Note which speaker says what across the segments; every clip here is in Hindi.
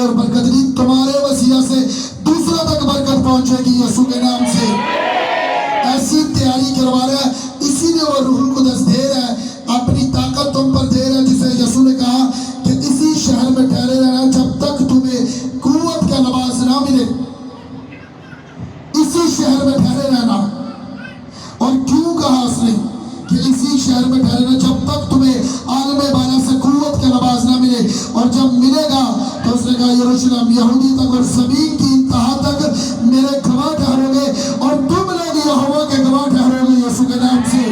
Speaker 1: और बरकत नहीं, तुम्हारे वसीला से दूसरा तक बरकत पहुंचेगी यीशु के नाम से। ऐसी तैयारी करवा रहा है, इसीलिए वो रूहुल कुदस दे रहा है, अपनी ताकत तुम पर दे रहा है, जिसे यीशु ने कहा कि इसी शहर में ठहरे रहना जब तक तुम्हें कुव्वत का नवाज ना मिले। इसी शहर में ठहरे रहना। और क्यों कहा उसने कि इसी शहर में ठहरे रहना जब तक तुम्हें आलम बाला से कुव्वत का नवाज ना मिले। और जब मिलेगा तो उसने कहा यरूशलेम यहूदी तक और ज़मीन की इंतहा तक मेरे गवाह ठहरोगे और तुम लोग यहोवा के गवाह ठहरोगे यीशु के नाम से।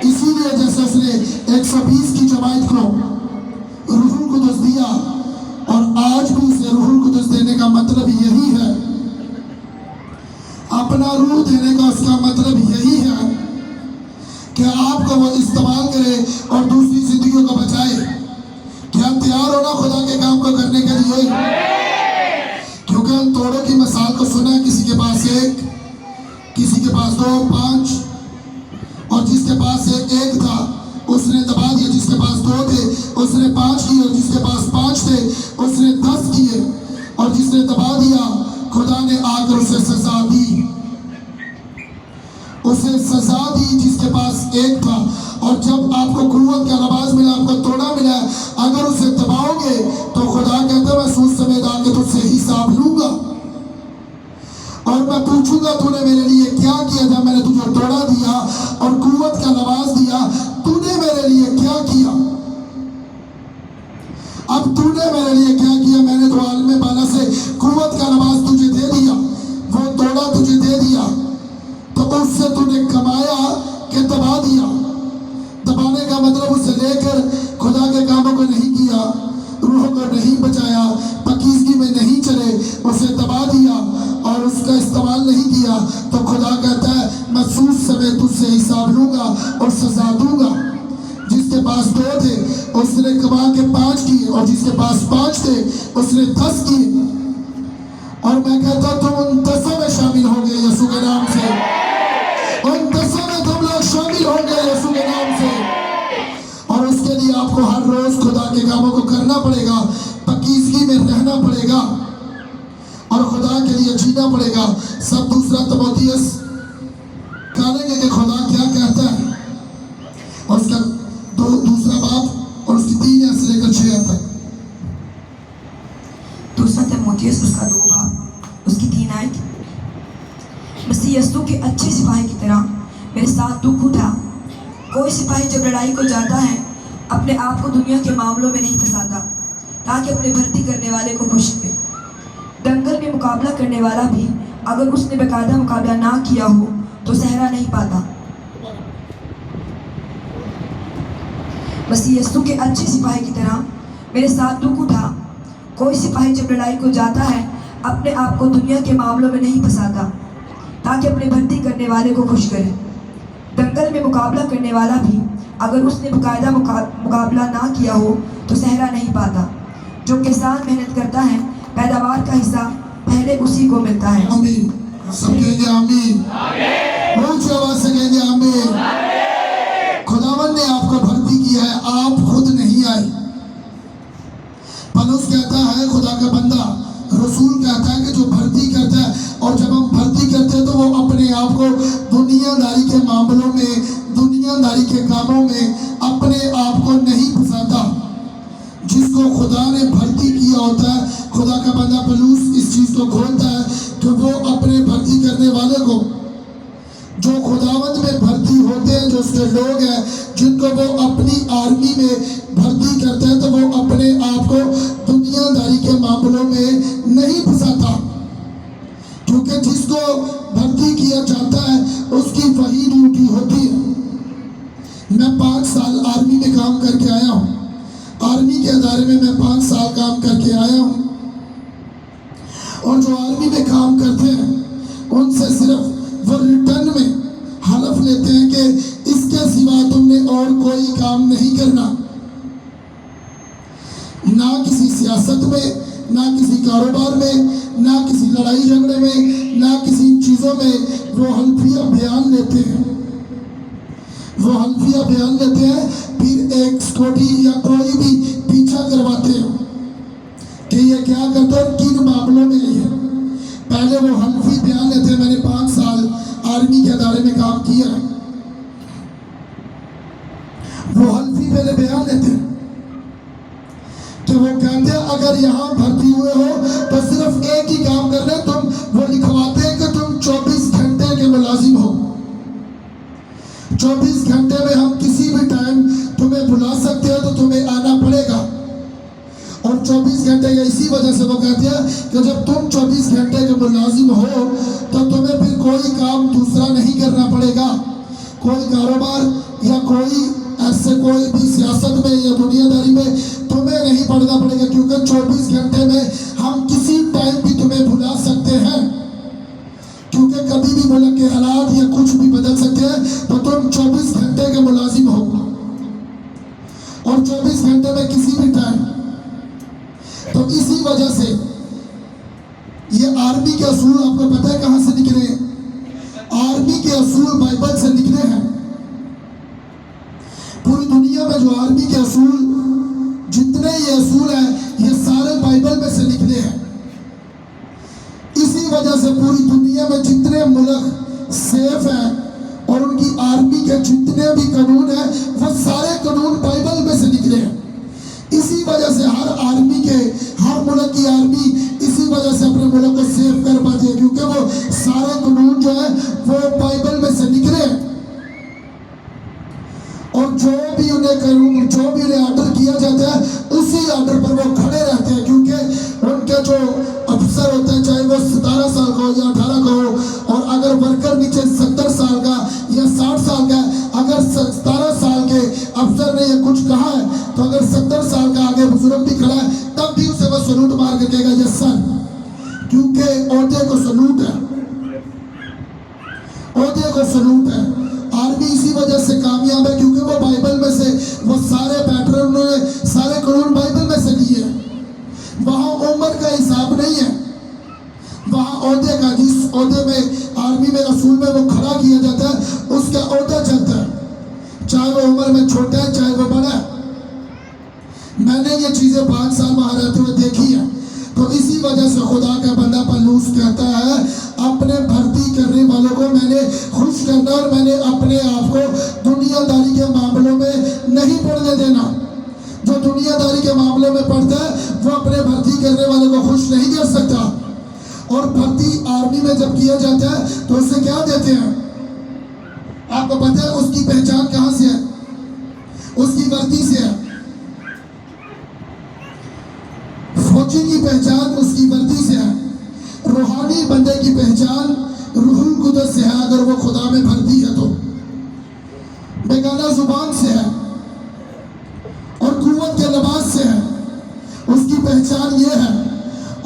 Speaker 1: इसीलिए जैसे उसने 120 की जमात को रूहुल कुदस दिया, और आज भी उसे रूहुल कुदस देने का मतलब यही है, अपना रूह देने का उसका मतलब यही है कि आपको वो इस्तेमाल करे और दूसरी जिंदगियों को बचाए। क्या तैयार होना खुदा के काम को करने के लिए? क्योंकि हम तोड़ों की मिसाल को सुना, किसी के पास 1, किसी के पास 2, 5, और जिसके पास एक था उसने दबा दिया, जिसके पास 2 थे उसने 5 किए, और जिसके पास 5 थे उसने 10 किए, और जिसने दबा दिया खुदा ने आकर उसे सजा दी। उसे सजा दी जिसके पास 1 था। और जब आपको कुव्वत का नवाज मिला, आपको तोड़ा मिला, अगर उसे दबाओगे तो खुदा कहता है मैं सूद समेत आके तुझसे हिसाब लूंगा और मैं पूछूंगा तूने मेरे लिए क्या किया था। मैंने तुझे तोड़ा दिया और कुव्वत का नवाज दिया, तूने मेरे लिए क्या किया? अब तूने मेरे लिए क्या किया? मैंने तो आलम बाला से कुव्वत का नवाज तुझे दे दिया, वो तोड़ा तुझे दे दिया, तो उससे तूने कमाया कि दबा दिया। दबाने का मतलब उसे लेकर खुदा के कामों को नहीं किया, रूह को नहीं बचाया, पकीज़गी में नहीं चले, उसे दबा दिया और उसका इस्तेमाल नहीं किया, तो खुदा कहता है मैं सूद समेत तुझसे हिसाब लूंगा और सजा दूंगा। जिसके पास 2 थे उसने कमा के 5 किए, और जिसके पास 5 थे उसने 10 किए। और मैं कहता तुम उन 10 में शामिल हो गए यीशु के नाम से, उन 10 में तुम लोग शामिल हो गए यीशु के नाम से। और उसके लिए आपको हर रोज खुदा के कामों को करना पड़ेगा, पकीज़गी में रहना पड़ेगा और खुदा के लिए जीना पड़ेगा। सब दूसरा तिमोथियस कहेंगे कि खुदा क्या कहता है, और उसका दूसरा बाप और उसकी 3 से लेकर 6 तक।
Speaker 2: दूसरा तिमोथियस उसका 2 बाप उसकी 3 आयत। मसीह यीशु के अच्छे सिपाही की तरह मेरे साथ दुख उठा। कोई सिपाही जब लड़ाई को जाता है अपने आप को दुनिया के मामलों में नहीं फंसाता, ताकि अपने भर्ती करने वाले को खुश करे। दंगल में मुकाबला करने वाला भी अगर उसने बेकायदा मुकाबला ना किया हो तो सहरा नहीं पाता। मसीह यीशु के अच्छे सिपाही की तरह मेरे साथ दुख उठा। कोई सिपाही जब लड़ाई को जाता है अपने आप को दुनिया के मामलों में नहीं फंसाता, ताकि अपने भर्ती करने वाले को खुश करे। दंगल में मुकाबला करने वाला भी अगर उसने बाकायदा मुकाबला ना किया हो तो सहरा नहीं पाता। जो किसान मेहनत करता है पैदावार का हिस्सा पहले उसी को मिलता है।
Speaker 1: आमीन। सब कहेंगे आमीन, ऊंची आवाज से कहेंगे आमीन। खुदावन ने आपको भर्ती किया है, आप खुद नहीं आए। पौलुस कहता है खुदा का बंदा, रसूल कहता है कि जो भर्ती करता है, और जब हम भर्ती करते हैं तो वो अपने आप को दुनियादारी के मामलों में, दुनियादारी के कामों में अपने आप को नहीं फंसाता। जिसको खुदा ने भर्ती किया होता है, खुदा का बंदा पौलुस इस चीज़ को खोलता है कि वो अपने भर्ती करने वाले को, जो खुदावंद में भर्ती होते हैं, जो उसके लोग हैं जिनको वो अपनी आर्मी में भर्ती करते हैं, तो वो अपने आप को दुनियादारी के मामलों में नहीं फंसाता। क्योंकि जिसको भर्ती किया जाता है उसकी वही ड्यूटी होती है। मैं 5 साल आर्मी में काम करके आया हूँ, आर्मी के अदारे में मैं 5 साल काम करके आया हूँ, और जो आर्मी में काम करते हैं उनसे सिर्फ वो रिटर्न में हलफ लेते हैं कि इसके सिवा तुमने और कोई काम नहीं करना। ना किसी सियासत में, ना किसी कारोबार में, ना किसी लड़ाई झगड़े में, ना किसी चीज़ों में वो हल्फिया बयान लेते हैं। वो हल्फिया बयान लेते हैं, फिर एक स्कूटी या कोई भी पीछा करवाते हैं कि ये क्या करते हैं किन मामलों में लिए। पहले वो हल्फी बयान लेते हैं। मैंने 5 साल आर्मी के अदारे में काम किया है। वो हल्फी पहले बयान लेते हैं कि वो कहते हैं अगर यहाँ भर्ती हुए हो तो सिर्फ एक ही काम करना है। तुम वो लिखवाते हैं कि तुम 24 घंटे के मुलाजिम हो। 24 घंटे में हम किसी भी टाइम तुम्हें बुला सकते हैं तो तुम्हें आना पड़ेगा। और 24 घंटे का इसी वजह से वो कहते हैं कि जब तुम 24 घंटे के मुलाजिम हो तो तुम्हें फिर कोई काम दूसरा नहीं करना पड़ेगा। कोई कारोबार या कोई ऐसे कोई भी सियासत में या दुनियादारी में तुम्हें नहीं पढ़ना पड़ेगा, क्योंकि 24 घंटे में हम किसी टाइम भी तुम्हें बुला सकते हैं। क्योंकि कभी भी मुल्क के हालात या कुछ भी बदल सकते हैं, तो तुम 24 घंटे के मुलाजिम हो। और 24 घंटे में किसी भी टाइम। तो इसी वजह से ये आर्मी के असूल आपको पता है कहां से निकले? आर्मी के असूल बाइबल से निकले हैं। पूरी दुनिया में जो आर्मी के असूल जितने ये असूल हैं, ये सारे बाइबल में से निकले हैं। इसी वजह से पूरी दुनिया में जितने मुल्क सेफ हैं और उनकी आर्मी के जितने भी कानून हैं, वो सारे कानून बाइबल में से निकले हैं। इसी वजह से हर मुल्क की आर्मी इसी वजह से अपने मुल्क को सेफ कर पाती है, क्योंकि वो सारे कानून जो है वो बाइबल में से निकले हैं। और जो भी उन्हें कानून, जो भी उन्हें ऑर्डर किया जाता है, उसी ऑर्डर पर वो खड़े रहते हैं। क्योंकि उनके जो अफसर होते हैं, चाहे वो 17 साल का हो या 18 का हो, और अगर वर्कर नीचे 70 साल का या 60 साल का, अगर 17 साल के अफसर ने ये कुछ कहा है, तो अगर 70 साल का आगे बुजुर्ग भी खड़ा है, तब भी उसे वो सलूट मार के कहेगा यस सर, क्योंकि ओहदे को सलूट है, ओहदे को सलूट है। आर्मी इसी वजह से कामयाब है क्योंकि वो बाइबल में से वो सारे पैटर्न, उन्होंने सारे कानून बाइबल में से लिए हैं। वहाँ उम्र का हिसाब नहीं है, वहाँ ओहदे का, जिस ओहदे में आर्मी में असूल में वो खड़ा किया जाता है, उसका ओहदा चलता है, चाहे वो उम्र में छोटा है चाहे वो बड़ा है। मैंने ये चीज़ें 5 साल वहाँ रहते हुए देखी है। तो इसी वजह से खुदा का बंदा पलूस कहता है अपने भर्ती करने वालों को मैंने खुश करना, और मैंने अपने आप को दुनियादारी के मामलों में नहीं पढ़ने देना। जो दुनियादारी के मामलों में पढ़ता है वो अपने भर्ती करने वाले को खुश नहीं कर सकता। और भर्ती आर्मी में जब किया जाता है तो उसे क्या देते हैं आपको पता है? उसकी पहचान कहाँ से है? उसकी वर्दी से है। फौजी की पहचान उसकी वर्दी से है। रूहानी बंदे की पहचान रूहुल कुदस से है, अगर वो खुदा में भर्ती है तो। बेगाना जुबान से है और कुव्वत के लिबास से है, उसकी पहचान ये है।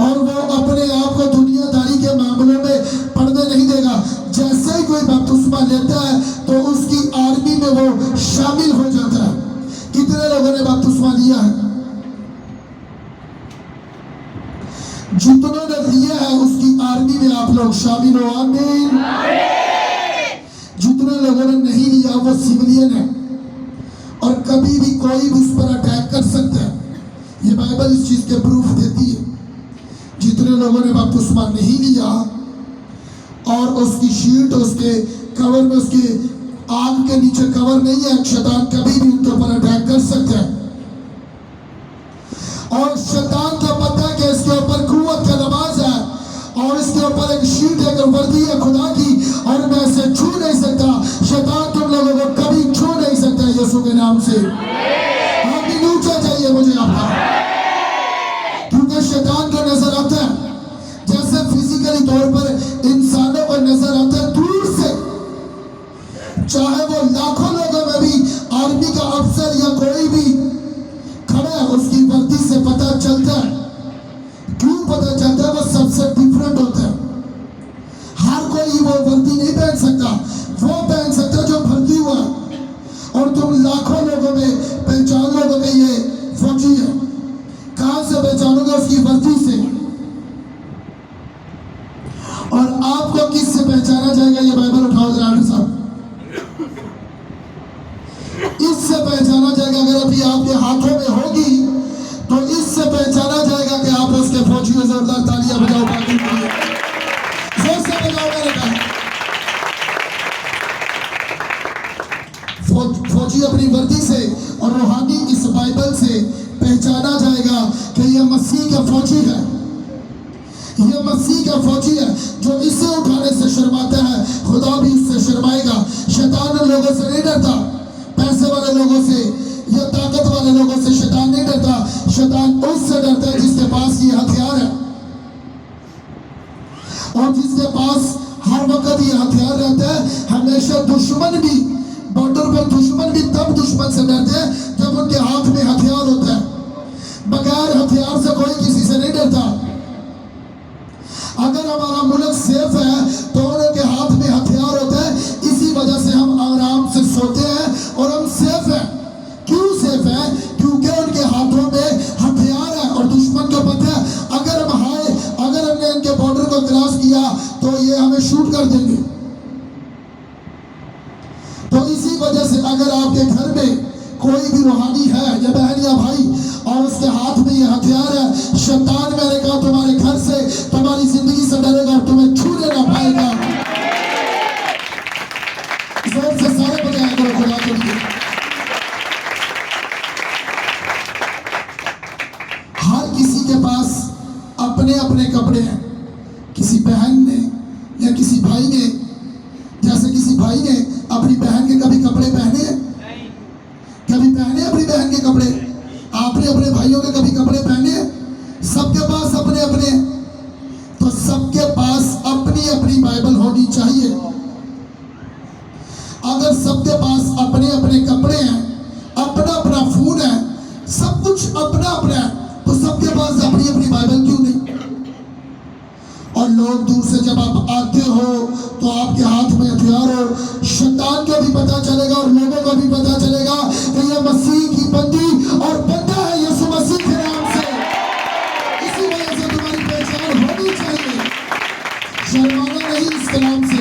Speaker 1: और वो अपने आप को दुनियादारी के मामलों में पढ़ने नहीं देगा। जैसे ही कोई बपतिस्मा लेता है तो उसकी आर्मी में वो शामिल हो जाता है। कितने लोगों ने बपतिस्मा लिया है? जितनों ने लिया है उसकी आर्मी में आप लोग शामिल हो। आमीन। जितने लोगों ने नहीं लिया वो सिविलियन है, और कभी भी कोई भी उस पर अटैक कर सकता है। ये बाइबल इस चीज के प्रूफ देती है। जितने लोगों ने बपतिस्मा नहीं लिया और उसकी शील्ड, उसके कवर में, उसके आग के नीचे कवर नहीं है, शैतान कभी भी उनके ऊपर अटैक कर सकता है। और शैतान को पता है कि इसके ऊपर कुव्वत का नमाज है और इसके ऊपर एक शील्ड है, अगर वर्दी है खुदा की, और मैं इसे छू नहीं सकता। शैतान तुम लोगों को कभी छू नहीं सकता यीशु के नाम से। आमीन। ऊंचा चाहिए मुझे आपका, क्योंकि शैतान को नजर आता है जैसे फिजिकली तौर पर इंसानों को नजर आता है दूर से। चाहे वो लाखों लोगों में भी आर्मी का अफसर या कोई भी खड़ा है, उसकी वर्दी से पता चलता है। क्यों पता चलता है? वो सबसे डिफरेंट होता है। हर कोई वो वर्दी नहीं पहन सकता, वो पहन सकता जो भर्ती हुआ। और तुम लाखों लोगों में पहचान लोगों में ये फौजी है। कहां से पहचानोगे? उसकी वर्दी से। और आपको किससे पहचाना जाएगा? ये बाइबल उठाओ जरा साहब। इससे पहचाना जाएगा, अगर अभी आपके हाथों में होगी तो इससे पहचाना जाएगा कि आप उसके फौजियों जोरदार तालियां बजाओ बाकी के लिए, जोर से बजाओ मेरे भाई। फौजी अपनी वर्दी से और रूहानी इस बाइबल से पहचाना जाएगा कि यह मसीह का फौजी है, यह मसीह का फौजी है। जो इसे उठाने से शर्माता है खुदा भी उससे शर्माएगा। शैतान उन लोगों से नहीं डरता, पैसे वाले लोगों से या ताकत वाले लोगों से शैतान नहीं डरता। शैतान उससे डरता है जिसके पास ये हथियार है, और जिसके पास हर वक्त ये हथियार रहता है। हमेशा दुश्मन भी, बॉर्डर पर दुश्मन भी तब दुश्मन से डरते हैं जब उनके हाथ में हथियार होता है। बगैर हथियार से कोई किसी से नहीं डरता। अगर हमारा मुल्क सेफ है तो उनके हाथ में हथियार होता है, इसी वजह से हम आराम से सोते हैं और हम सेफ हैं। क्यों सेफ है? क्योंकि उनके हाथों में हथियार है और दुश्मन को पता है अगर हमने इनके बॉर्डर को क्रॉस किया तो ये हमें शूट कर देंगे। तो इसी वजह से अगर आपके घर में कोई भी रूहानी है या बहन या भाई और उसके हाथ में ये हथियार है, शैतान मैंने कहा तुम्हारे घर से, तुम्हारी जिंदगी से डरेगा और तुम्हें छूने ना पाएगा। जोर से सारे बजाया करो खुदा के लिए। हर किसी के पास अपने अपने कपड़े हैं। किसी बहन ने या किसी भाई ने, जैसे किसी भाई ने अपनी बहन के कभी कपड़े पहने हैं? कभी पहने अपनी बहन के कपड़े? आपने अपने भाइयों के कभी कपड़े पहने हैं? सबके पास अपने अपने। तो सबके पास अपनी अपनी बाइबल होनी चाहिए। अगर सबके पास अपने अपने कपड़े हैं, अपना अपना फोन है, सब कुछ अपना अपना है, तो सबके पास अपनी अपनी बाइबल क्यों नहीं? और लोग दूर से जब आप आते हो तो आपके हाथ में हथियार हो, शैतान को भी पता चलेगा और लोगों को भी पता चलेगा कि यह मसीह की बंदी और बंदा है यीशु मसीह के नाम से। इसी वजह से तुम्हारी पहचान होनी चाहिए, शर्माना नहीं इस कलाम से।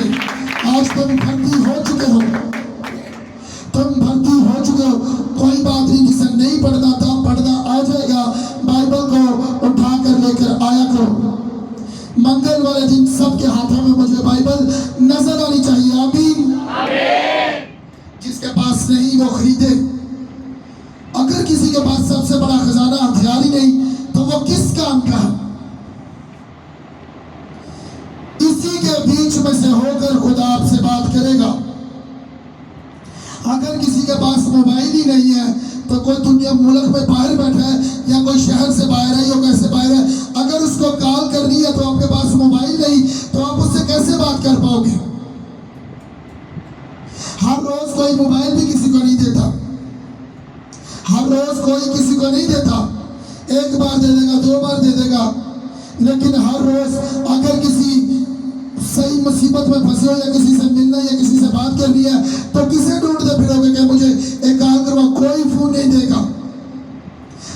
Speaker 1: आज तुम भर्ती हो चुके हो, तुम भर्ती हो चुके हो, कोई बात नहीं। जिसे नहीं पढ़ना था पढ़ना आ जाएगा। बाइबल को उठा कर लेकर आया करो। मंगल वाले दिन सबके हाथों में मुझे बाइबल नजर आनी चाहिए। आमीन। जिसके पास नहीं वो खरीदे। अगर किसी के पास सबसे बड़ा खजाना हथियार ही नहीं तो वो किस काम का है? इसी के बीच में से होकर खुदा आपसे बात करेगा। अगर किसी के पास मोबाइल ही नहीं है तो कोई दुनिया मुल्क में बाहर बैठा है या कोई शहर से बाहर है या कैसे बाहर है, अगर उसको कॉल करनी है तो आपके पास मोबाइल नहीं तो आप उससे कैसे बात कर पाओगे? हर रोज कोई मोबाइल भी किसी को नहीं देता, हर रोज कोई किसी को नहीं देता। एक बार दे देगा, 2 बार दे देगा, लेकिन हर रोज अगर किसी सही मुसीबत में फंसे हो या किसी से मिलना या किसी से बात करनी है तो किसे ढूंढते फिरोगे कि मुझे एक कॉल करवा? कोई फोन नहीं देगा,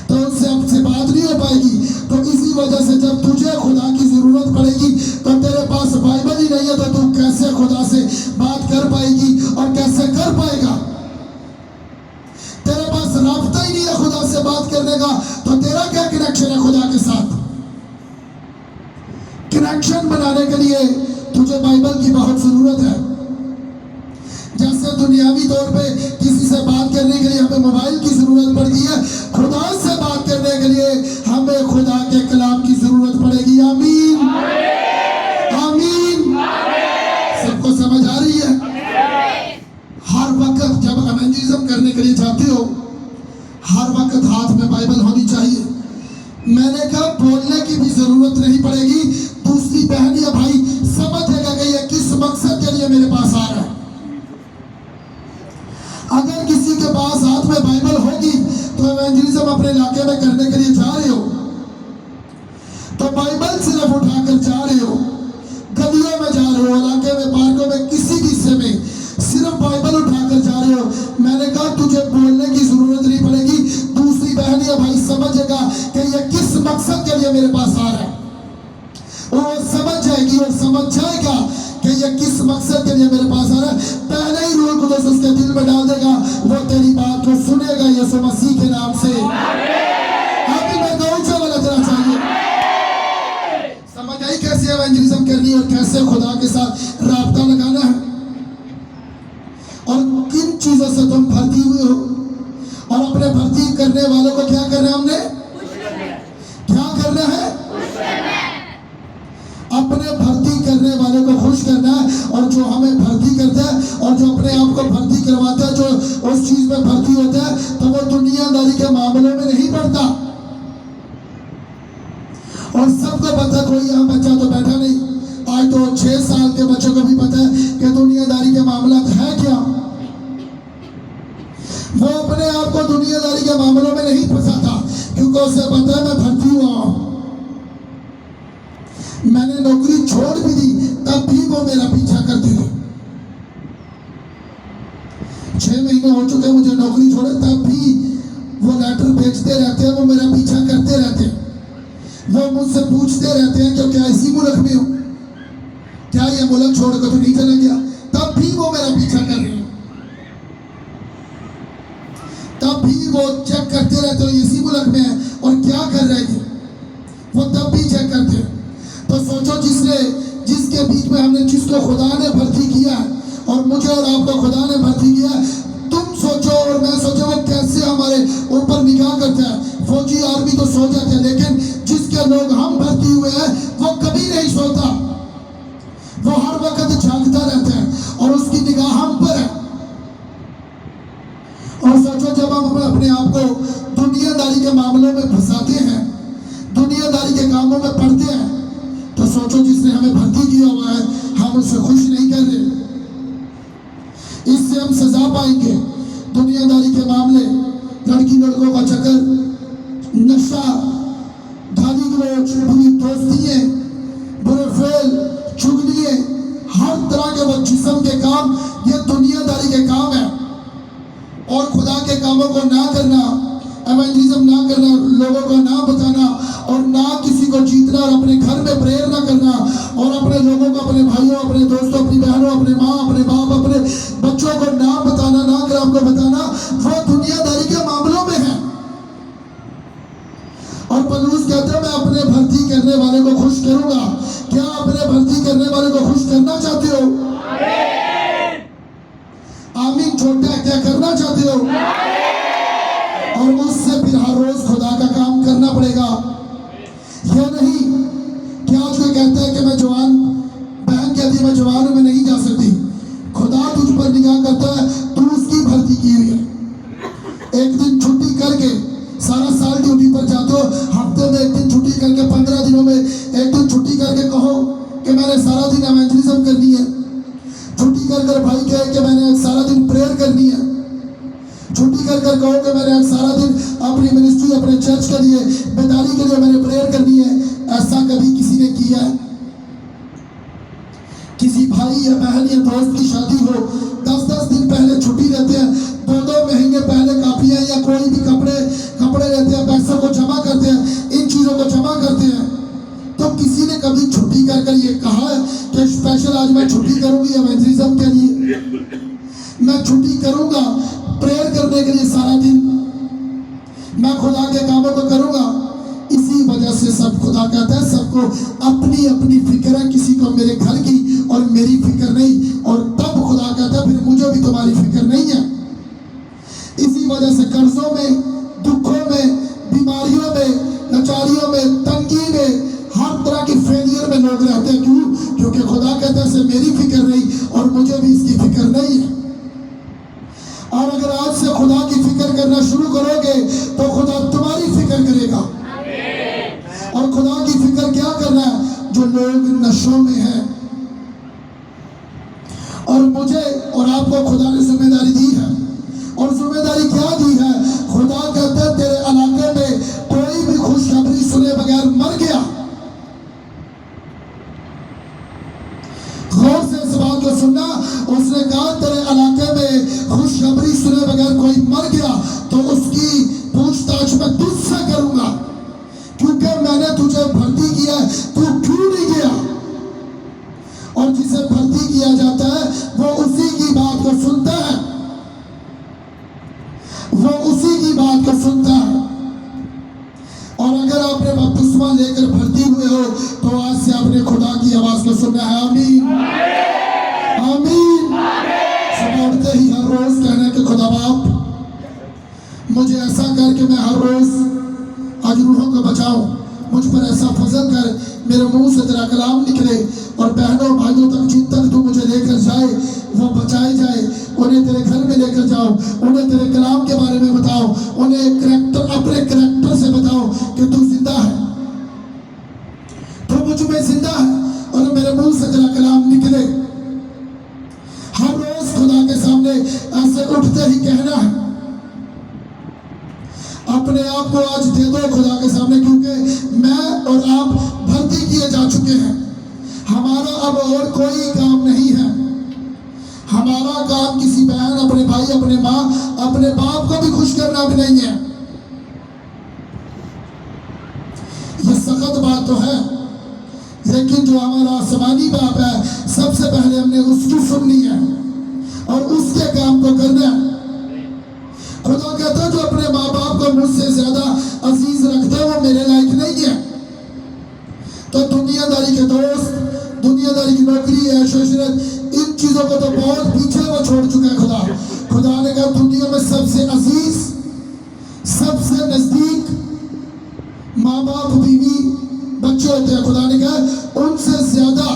Speaker 1: तो उससे आपसे बात नहीं हो पाएगी। तो इसी वजह से जब तुझे खुदा की जरूरत पड़ेगी तो तेरे पास बाइबल ही नहीं है तो तू कैसे खुदा से बात कर पाएगी और कैसे कर पाएगा? तेरे पास राब्ता ही नहीं है खुदा से बात करने का तो तेरा क्या कनेक्शन है खुदा के साथ? कनेक्शन बनाने के लिए तुझे बाइबल की बहुत जरूरत है। जैसे दुनियावी तौर पे किसी से बात करने के लिए हमें मोबाइल की जरूरत पड़ती है, खुदा से बात करने के लिए हमें खुदा के कलाम की जरूरत पड़ेगी। आमीन। आमीन। सबको समझ आ रही है? हर वक्त जब एवेंजलिज्म करने के लिए जाते हो, हर वक्त हाथ में बाइबल होनी चाहिए। मैंने कहा बोलने की भी जरूरत नहीं पड़ेगी, दूसरी बहन या भाई समझेगा कि यह किस मकसद के लिए मेरे पास आ रहा है। अगर किसी के पास हाथ में बाइबल होगी तो एवेंजलिज्म अपने इलाके में करने के लिए जा रहे हो तो बाइबल सिर्फ उठाकर जा रहे हो, गलियों में जा रहे हो, इलाके में, पार्कों में, किसी भी हिस्से में सिर्फ बाइबल उठाकर जा रहे हो। मैंने कहा तुझे बोलने की जरूरत नहीं पड़ेगी, दूसरी बहन या भाई समझेगा कि यह किस मकसद के लिए मेरे पास आ रहा है। वो समझ जाएगी और समझ जाएगा कि यह किस मकसद के लिए मेरे पास आ रहा है। पहले ही रूह कुदस उसके दिल में डाल देगा, वो तेरी बात को सुनेगा यीशु मसीह के नाम से। अभी मैं ऊंचा वाला देना चाहिए। करनी है और कैसे खुदा के साथ राब्ता लगाना है और किन चीजों से तुम भर्ती हुए हो और अपने भर्ती करने वालों को क्या करना है, हमने क्या करना है, अपने भर्ती करने वाले को खुश करना है। और जो हमें भर्ती करता है और जो अपने आप को भर्ती करवाता है, जो उस चीज में भर्ती होता है, तो वो दुनियादारी के मामलों में नहीं पड़ता। और सबको पता, कोई यहाँ बच्चा तो बैठा नहीं, आज तो 6 साल के बच्चों को भी पता है कि दुनियादारी के मामला है क्या। वो अपने आप को दुनियादारी के मामलों में नहीं फंसाता, क्योंकि उसे पता है मैं भर्ती हुआ हूं, मैंने नौकरी छोड़ भी दी तब भी वो मेरा पीछा करते थे। 6 महीने हो चुके मुझे नौकरी छोड़े, तब भी वो लेटर भेजते रहते हैं, वो मेरा पीछा करते रहते हैं, वो मुझसे पूछते रहते हैं कि क्या इसी मुल्क में हो, क्या ये मुल्क छोड़कर तो नहीं चला गया, तब भी वो मेरा पीछा कर रहे हैं, तब भी वो चेक करते रहते हो इसी मुल्क में है और क्या कर रहे हैं, वो तब भी चेक करते हैं। तो सोचो, जिसके बीच में हमने, जिसको खुदा ने भर्ती किया और मुझे और आपको खुदा ने भर्ती किया, तुम सोचो और मैं सोचो वो कैसे हमारे ऊपर निगाह करता है। फौजी आर्मी तो सो जाते हैं, लेकिन जिसके लोग हम भर्ती हुए हैं वो कभी नहीं सोता, वो हर वक्त झांकता रहता है और उसकी निगाह हम पर है। और सोचो, जब हम अपने आप को दुनियादारी के मामलों में फंसाते हैं, दुनियादारी के कामों में पड़ते हैं, तो सोचो जिसने हमें भर्ती किया हुआ है हम उससे खुश नहीं कर रहे, इससे हम सजा पाएंगे। दुनियादारी के मामले, लड़की लड़कों का चक्कर, नशा, गाली गलौज, बुरी दोस्तियां, बुरे फेल, चुगलियां, हर तरह के वो जिस्म के काम, ये दुनियादारी के काम है। और खुदा के कामों को ना करना, एवेंजलिज्म ना करना, लोगों को ना बताना और ना किसी को जीतना और अपने घर में प्रेयर ना करना और अपने लोगों को, अपने भाइयों, अपने दोस्तों, अपनी बहनों, अपने माँ, अपने बाप, अपने बच्चों को ना बताना, ना कर आपको बताना, वो दुनियादारी के मामलों में है। और पौलुस कहते हैं मैं अपने भर्ती करने वाले को खुश करूंगा। क्या अपने भर्ती करने वाले को खुश करना चाहते हो? आमीन। छोटा क्या करना चाहते हो? और उससे फिर हर रोज खुदा का काम करना पड़ेगा। यह नहीं कि आज कोई कहता है कि मैं जवान, बहन कहती है मैं जवान में नहीं जा सकती। खुदा तुझ पर निगाह करता है, तू उसकी भर्ती की हुई है। एक दिन छुट्टी करके सारा साल ड्यूटी पर जाते हो, हफ्ते में एक दिन छुट्टी करके, 15 दिनों में एक दिन छुट्टी करके कहो कि मैंने सारा दिन एवेंजलिज्म करनी है। छुट्टी कर भाई कहे कि मैंने सारा दिन प्रेयर करनी है। छुट्टी कर कहो कि मैंने आज सारा दिन अपनी मिनिस्ट्री, अपने चर्च के लिए, बेदारी के लिए मैंने प्रेयर करनी है। ऐसा कभी किसी ने किया है? किसी भाई या बहन या दोस्त की शादी हो, 10-10 दिन पहले छुट्टी रहते हैं, 2-2 महीने पहले कापियां या कोई भी कपड़े रहते हैं, पैसों को जमा करते हैं, इन चीजों को जमा करते हैं। तो किसी ने कभी छुट्टी कर ये कहा है कि स्पेशल आज मैं छुट्टी करूंगी एवेंजलिज्म के लिए, मैं छुट्टी करूंगा प्रेयर करने के लिए, सारा दिन मैं खुदा के कामों को करूंगा। इसी वजह से सब, खुदा कहता है सबको अपनी अपनी फिक्र है, किसी को मेरे घर की और मेरी फिक्र नहीं। और तब खुदा कहता है फिर मुझे भी तुम्हारी फिक्र नहीं है। इसी वजह से कर्जों में, दुखों में, बीमारियों में, लाचारियों में, तंगी में, हर तरह की फेलियर में लोग रहते हैं। क्यों? क्योंकि खुदा कहता है मेरी फिक्र नहीं और मुझे भी इसकी फिक्र नहीं है। और अगर आज से खुदा की फिक्र करना शुरू करोगे तो खुदा तुम्हारी फिक्र करेगा। और खुदा की फिक्र क्या करना है? जो लोग नशों में हैं। और मुझे और आपको खुदा ने जिम्मेदारी दी है। और जिम्मेदारी क्या दी है? खुदा कहता है तेरे इलाके में कोई भी खुशखबरी सुने बगैर मर गया। गौर से इस बात को सुनना। उसने कहा तेरे इलाके में खुशखबरी सुने बगैर कोई मर गया तो उसकी पूछताछ मैं तुझसे करूंगा, क्योंकि मैंने तुझे भर्ती किया है, तू क्यों नहीं गया? और जिसे भर्ती किया जाता है वो उसी की बात को सुनता है, वो उसी की बात को सुनता है। और अगर आपने बपतिस्मा बपतिस्मा लेकर भर्ती हुए हो तो आज से आपने खुदा की आवाज को सुना है। आमीन आमीन। सुबह उठते ही हर रोज कहना कि खुदा बाप मुझे ऐसा कर कि मैं हर रोज आज रूहों को बचाऊं, मुझ पर ऐसा फजल कर मेरे मुंह से तेरा कलाम निकले और बहनों भाइयों तक जिन तक तू मुझे लेकर जाए वो बचाए जाए, उन्हें तेरे घर में लेकर जाओ, उन्हें तेरे कलाम के बारे में बताओ, उन्हें करैक्टर अपने करैक्टर से बताओ कि तू जिंदा है, तू मुझ में जिंदा है और मेरे मुंह से तेरा कलाम निकले। हर रोज खुदा के सामने ऐसे उठते ही कहना है, अपने आप को आज दे दो खुदा के सामने, क्योंकि मैं और आप भर्ती किए जा चुके हैं। हमारा अब और कोई काम नहीं है। हमारा काम किसी बहन, अपने भाई, अपने माँ, अपने बाप को भी खुश करना भी नहीं है। ये सख्त बात तो है, लेकिन जो हमारा आसमानी बाप है सबसे पहले हमने उसकी सुननी है और उसके काम को करना है। खुदा कहता है जो अपने माँ बाप को मुझसे ज्यादा अजीज रखते हैं वो मेरे लायक नहीं है। तो दुनियादारी के दोस्त, दुनियादारी की नौकरी, ऐशो इशरत, इन चीजों को तो बहुत पीछे वो छोड़ चुका है। खुदा ने कहा दुनिया में सबसे अजीज, सबसे नजदीक माँ बाप, बीवी, बच्चे होते हैं। खुदा ने कहा उनसे ज्यादा,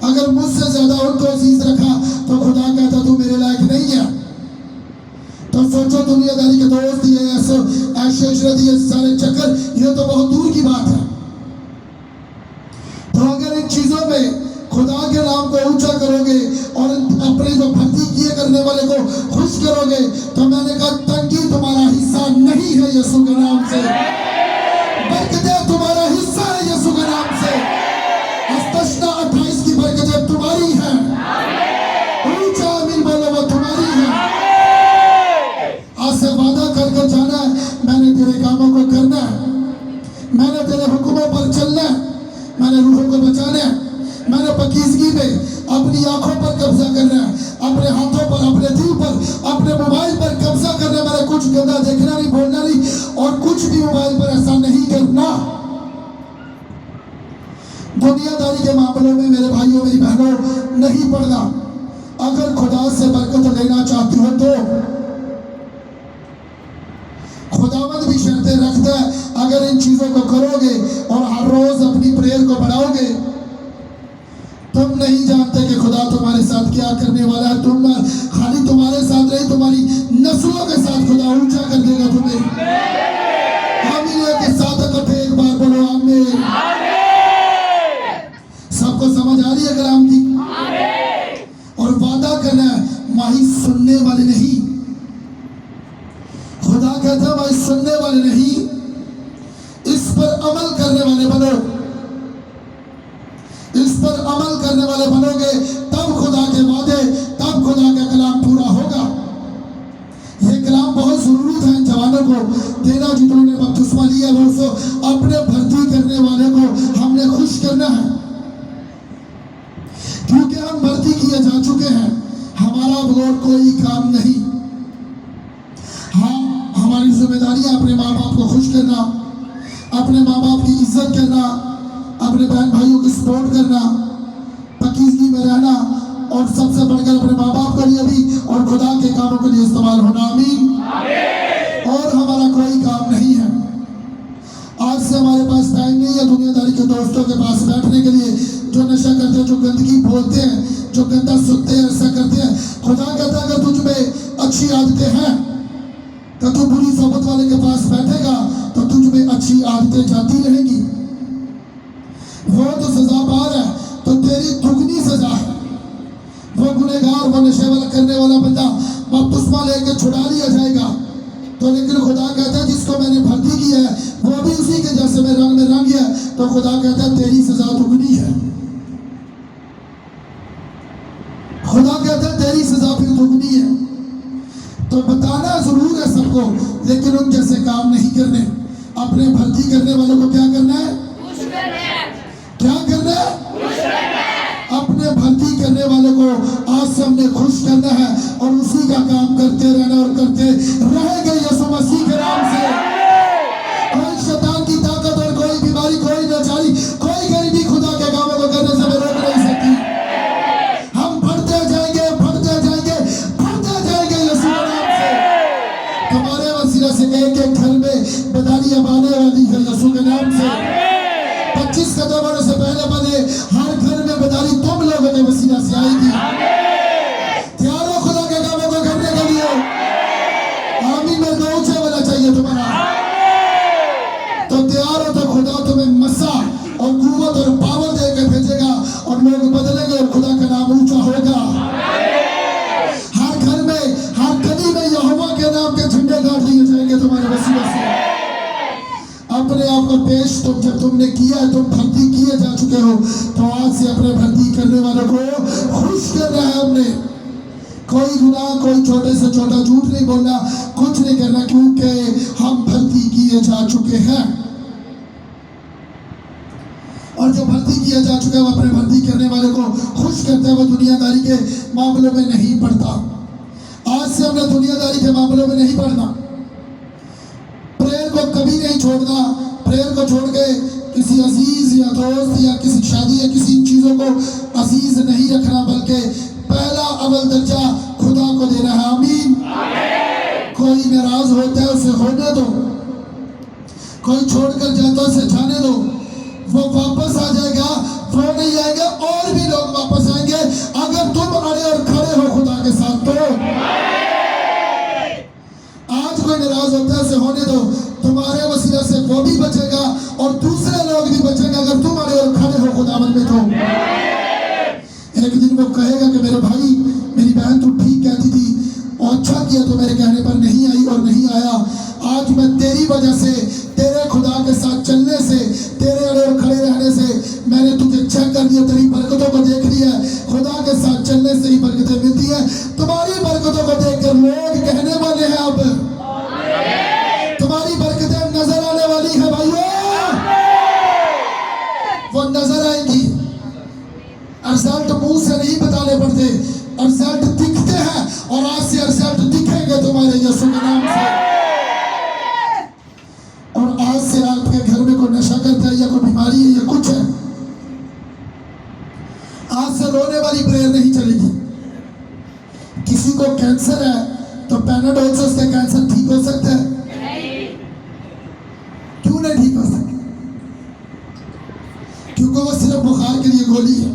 Speaker 1: अगर मुझसे ज्यादा उनको अजीज रखा तो खुदा कहता तू मेरे लायक नहीं है। तो सोचो दुनियादारी के दोस्त, ये ऐशो इशरत, ये सारे चक्कर, ये तो बहुत दूर की बात है। तो अगर इन चीजों में खुदा के नाम को ऊंचा करोगे और अपने जो भक्ति किए करने वाले को खुश करोगे तो मैंने कहा तंगी तुम्हारा हिस्सा नहीं है यीशु के नाम से, बरकतें तुम्हारा हिस्सा है यीशु के नाम से। अस्तशना 28 की बरकतें तुम्हारी हैं। ऊंचा आमीन बोलो, वो तुम्हारी है। आज से वादा करके जाना है, मैंने तेरे कामों को करना है, मैंने तेरे हुक्मों पर चलना है, मैंने रूहों को बचाना है, मैंने पकीजगी में अपनी आंखों पर कब्जा करना है, अपने हाथों पर, अपने दिल पर, अपने मोबाइल पर कब्जा करना है। मैंने कुछ गंदा देखना नहीं, बोलना नहीं और कुछ भी मोबाइल पर ऐसा नहीं करना। दुनियादारी के मामलों में मेरे भाइयों, मेरी बहनों नहीं पड़ना। अगर खुदा से बरकत लेना चाहती हो तो खुदावंद भी शर्तें रखता है। अगर इन चीजों को करोगे और हर रोज अपनी प्रेयर को बढ़ाओगे, तुम नहीं जानते कि खुदा तुम्हारे साथ क्या करने वाला है। तुम खाली तुम्हारे साथ नहीं, तुम्हारी नस्लों के साथ खुदा ऊंचा कर देगा तुम्हें। आमीन के साथ इकट्ठे एक बार बोलो आमीन। सबको समझ आ रही है कलाम की? और वादा करना है, माही सुनने वाले नहीं। खुदा कहता है भाई सुनने वाले नहीं, इस पर अमल करने वाले बनो। इस पर अमल करने वाले बनोगे तब खुदा के वादे, तब खुदा का कलाम पूरा होगा। ये कलाम बहुत जरूरी था इन जवानों को देना जिन्होंने बपतिस्मा लिया, वो अपने भर्ती करने वाले को हमने खुश करना है, क्योंकि हम भर्ती किए जा चुके हैं। हमारा और कोई काम नहीं। हाँ, हमारी जिम्मेदारी है अपने माँ बाप को खुश करना, अपने माँ बाप की इज्जत करना, अपने बहन भाइयों की सपोर्ट करना, पकीजगी में रहना और सबसे बढ़कर अपने माँ बाप के लिए भी और खुदा के कामों के लिए इस्तेमाल होना। आमीन। और हमारा कोई काम नहीं है। आज से हमारे पास टाइम नहीं है दुनियादारी के दोस्तों के पास बैठने के लिए, जो नशा करते हैं, जो गंदगी बोलते हैं, जो गंदा सुनते हैं, ऐसा करते हैं। खुदा कहता है अगर तुझ में अच्छी आदतें हैं तो तू बुरी सोबत वाले के पास बैठेगा तो तुझ में अच्छी आदतें जाती रहेंगी। वो तो सजा पा रहा है तो तेरी दुगनी सजा है। वो गुनहगार, वो नशे वाला करने वाला बंदा बपतिस्मा लेके छुड़ा लिया जाएगा। तो लेकिन खुदा कहता है जिसको मैंने भर्ती किया है वो भी उसी के जैसे में रंग है। तो खुदा कहता है तेरी सजा दुगनी है। खुदा कहता है तेरी सजा फिर दुगनी है। तो बताना जरूर है सबको, लेकिन उन जैसे काम नहीं करने। अपने भर्ती करने वालों को क्या करना है? क्या करना है? अपने भर्ती करने वाले को आज से हमने खुश करना है और उसी का काम करते रहना और करते रहेंगे यीशु मसीह के नाम से। कोई शैतान की ताकत और कोई बीमारी तुम्हारे वसीला से एक एक घर में बेदारी अब आने वाली है यीशु के नाम से। 25 कदम होने से पहले हर घर में बेदारी तुम लोगों के वसीला से आएगी। तैयार हो खुदा के कामों को करने के लिए? आमीन। मेरे को ऊंचा वाला चाहिए तुम्हारा। तो तैयार हो तो खुदा तुम्हें मसा और कुव्वत और पावर दे के भेजेगा और लोग बदलेंगे और खुदा का नाम ऊंचा होगा। हर घर में, हर गली में यहोवा के नाम के झंडे गाड़ लिए जाएंगे तुम्हारे वसीले से। अपने आप को पेश जब तुमने किया है, तुम भर्ती किए जा चुके हो, तो आज से अपने भर्ती करने वालों को खुश करना है हमने। कोई गुनाह, कोई छोटे से छोटा झूठ नहीं बोलना, कुछ नहीं करना, क्योंकि हम भर्ती किए जा चुके हैं। और जो भर्ती किया जा चुका है वो अपने भर्ती करने वाले को खुश करता है, वो दुनियादारी के मामलों में नहीं पड़ता। आज से हमने दुनियादारी के मामलों में नहीं पड़ना। प्रेयर को कभी नहीं छोड़ना। प्रेयर को छोड़ के किसी अजीज या दोस्त या किसी शादी या किसी चीज़ों को अजीज नहीं रखना, बल्कि पहला अव्वल दर्जा खुदा को देना है। आमीन। कोई नाराज होता है उसे होने दो, कोई छोड़कर जाता है उसे जाने दो। वो वापस आ जाएगा, वो नहीं आएगा, और भी लोग वापस आएंगे अगर तुम अड़े और खड़े हो खुदा के साथ। तो आज कोई नाराज होता है उसे होने दो, तुम्हारे वसीला से वो भी बचेगा और दूसरे लोग भी बचेंगे अगर तुम अड़े और खड़े हो खुदावन में। तो एक दिन वो कहेगा कि मेरे भाई, मेरी बहन तू ठीक कहती थी और अच्छा किया तो मेरे कहने पर नहीं आई और नहीं आया। आज मैं तेरी वजह से, तेरे खुदा के साथ चलने से, तेरे अड़े और खड़े रहने से मैंने तुझे चेक कर दिया, तेरी बरकतों को देख लिया। खुदा के साथ चलने से ही बरकतें मिलती है। तुम्हारी बरकतों को देखकर लोग कहने वाले हैं अब तुम्हारी बरकतें नजर आने वाली है भाइयों। वो नजर आएंगी। रिजल्ट मुंह से नहीं बताने पड़ते, रिजल्ट दिखते हैं और आज से रिजल्ट दिखेंगे तुम्हारे यीशु के नाम से। और आज से आपके घर में कोई नशा करता है या कोई बीमारी है या कुछ है, आज से रोने वाली प्रेयर नहीं चलेगी। किसी को कैंसर है तो पैनाडोल से उसका कैंसर ठीक हो सकता है? क्यों नहीं ठीक हो सकता? क्योंकि वो सिर्फ बुखार के लिए गोली है।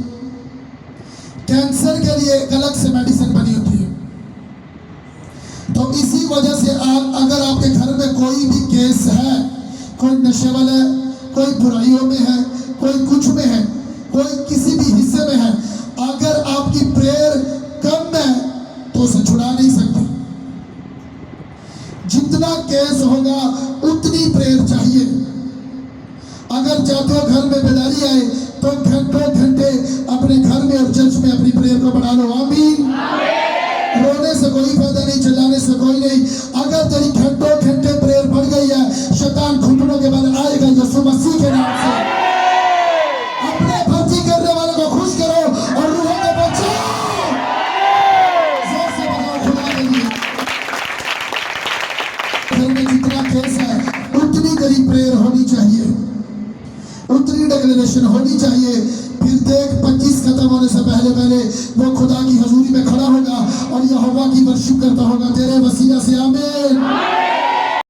Speaker 1: कैंसर के लिए एक अलग से मेडिसिन बनी होती है। तो इसी वजह से अगर आपके घर में कोई भी केस है, कोई नशे वाला है, कोई बुराइयों में है, कोई कुछ में है, कोई किसी भी हिस्से में है, अगर आपकी प्रेयर कम है तो उसे छुड़ा नहीं सकती। जितना केस होगा उतनी प्रेयर चाहिए। अगर चाहते हो घर में बेदारी आए तो घंटों घंटे अपने घर में और चर्च में अपनी प्रेयर को बढ़ा लो। आमीन। रोने से कोई फायदा नहीं, चिल्लाने से कोई नहीं। अगर तेरी घंटों घंटे प्रेयर बढ़ गई है, शैतान घुटनों के बाद आएगा यीशु मसीह के नाम से। अपने भर्ती करने वाले को खुश करो और रूहों को बचाओ। जोर से बजाओ खुदा के लिए। घर में जितना केस है उतनी तेरी प्रेयर होनी चाहिए, उतनी डिक्लेरेशन होनी चाहिए। फिर देख 25 खत्म होने से पहले वो खुदा की हजूरी में खड़ा होगा और यहोवा की वर्शिप करता होगा तेरे वसीला से। आमीन।